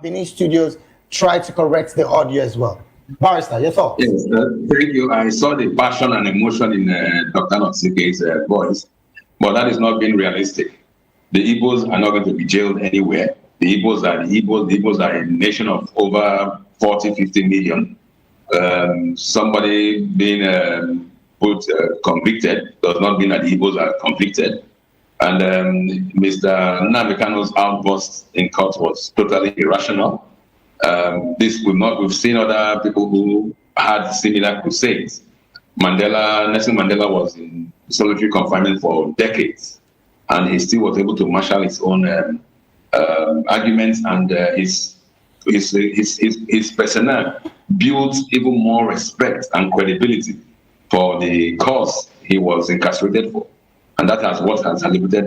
Benin Studios try to correct the audio as well. Barrister, your thoughts? Yes, thank you. I saw the passion and emotion in Dr. Notsike's voice, but that is not being realistic. The Igbos are not going to be jailed anywhere. The Igbos are the Igbos. The Igbos are a nation of over 40, 50 million. Somebody being convicted does not mean that the Igbos are convicted. And Mr. Nnamdi Kalu's outburst in court was totally irrational. We've seen other people who had similar crusades. Nelson Mandela was in solitary confinement for decades, and he still was able to marshal his own arguments, and his personnel built even more respect and credibility for the cause he was incarcerated for. And that has what has elevated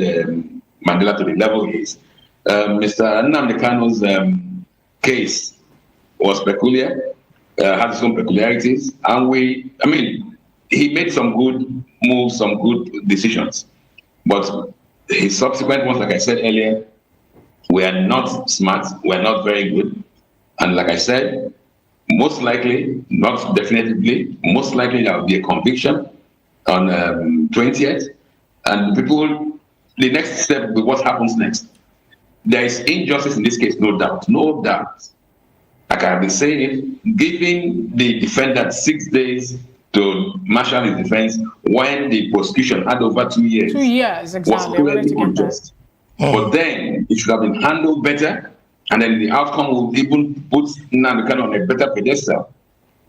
Mandela to the level he is. Mr. Nnamdi Kalu's case was peculiar, had its own peculiarities, and he made some good moves, some good decisions. But his subsequent ones, like I said earlier, were not smart, were not very good. And like I said, most likely, not definitively, most likely there will be a conviction on 20th. And the next step with what happens next. There is injustice in this case, no doubt, no doubt. Like I have been saying it, giving the defendant 6 days to marshal his defense when the prosecution had over 2 years. 2 years, exactly. Was clearly unjust. But then it should have been handled better, and then the outcome will even put Nnamdi Kalu on a better pedestal.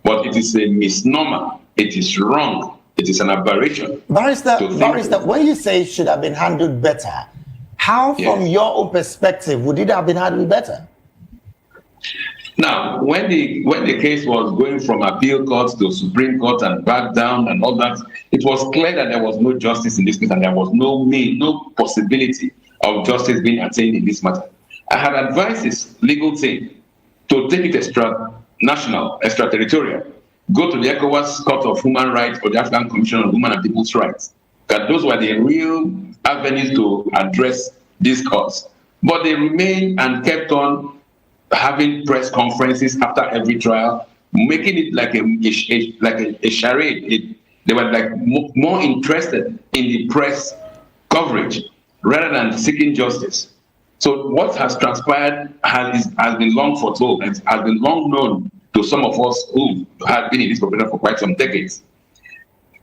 But it is a misnomer. It is wrong. It is an aberration. Barrister, when you say it should have been handled better, how, from your own perspective, would it have been handled better? Now, when the case was going from appeal court to Supreme Court and back down and all that, it was clear that there was no justice in this case, and there was no possibility of justice being attained in this matter. I had advised his legal team to take it extra-national, extraterritorial, go to the ECOWAS Court of Human Rights or the African Commission on Human and People's Rights. That those were the real avenues to address this cause. But they remained and kept on having press conferences after every trial, making it like a charade. They were like more interested in the press coverage rather than seeking justice. So what has transpired has been long foretold, and has been long known to some of us who have been in this profession for quite some decades.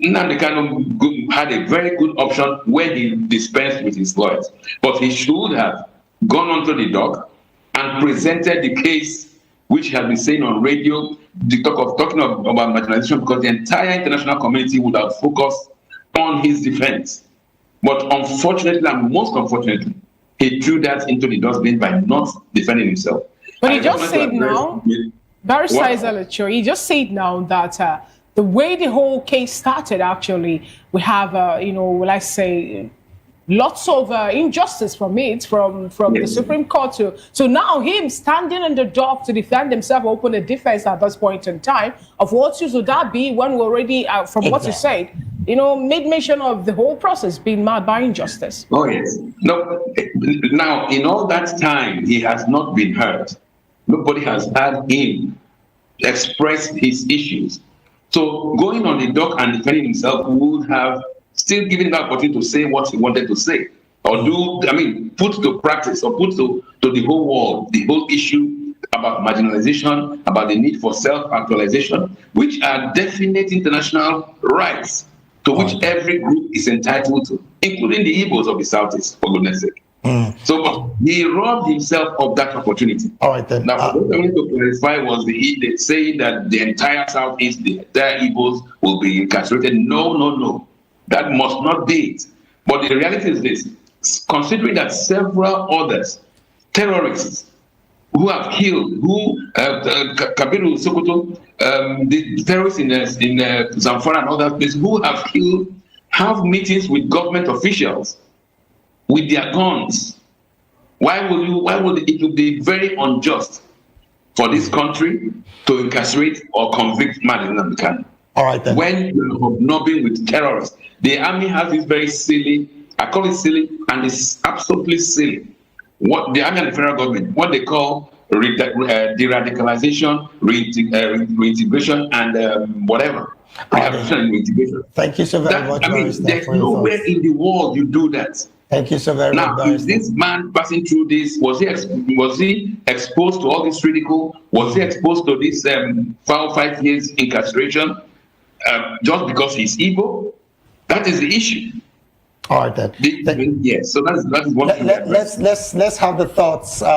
Nnamdi Kalu had a very good option when he dispensed with his lawyers, but he should have gone onto the dock and presented the case, which has been saying on radio, talking about marginalization, because the entire international community would have focused on his defense. But unfortunately, and most unfortunately, he threw that into the dustbin by not defending himself. But he just said now, Barrister Isalacho, he just said now that the way the whole case started, actually, we have, will I say, lots of injustice from the Supreme Court to so now him standing in the dock to defend himself, open a defense at this point in time of what use would that be when we already, from what you said, made mention of the whole process being marred by injustice. Oh yes. No. Now, in all that time, he has not been heard. Nobody has had him express his issues. So going on the dock and defending himself would have still given that opportunity to say what he wanted to say, or put to practice, or put to the whole world the whole issue about marginalization, about the need for self-actualization, which are definite international rights to which every group is entitled to, including the Igbos of the Southeast, for goodness sake. So he robbed himself of that opportunity. All right, then. Now, what I wanted to clarify was the saying that the entire Southeast, the entire Igbos will be incarcerated. No. That must not be it. But the reality is this: considering that several others, terrorists, who have killed, Kabiru Sokoto, the terrorists in Zamfara and other places, who have killed, have meetings with government officials with their guns. Why would it be very unjust for this country to incarcerate or convict Nnamdi Kalu? All right, then. When you're hobnobbing with terrorists, the army has this very silly, I call it silly, and it's absolutely silly. What the army and the federal government, what they call de-radicalization, reintegration, and whatever. Rehabilitation and reintegration. Thank you so very much, Barrister, there's for your nowhere thoughts. in the world you do that. Thank you so very much, Now, is Barrister. this man passing through this? Was he exposed to all this ridicule? Was he exposed to this 5 years incarceration just because he's Igbo? That is the issue. All right, then. Yes, so that is what. Let's have the thoughts.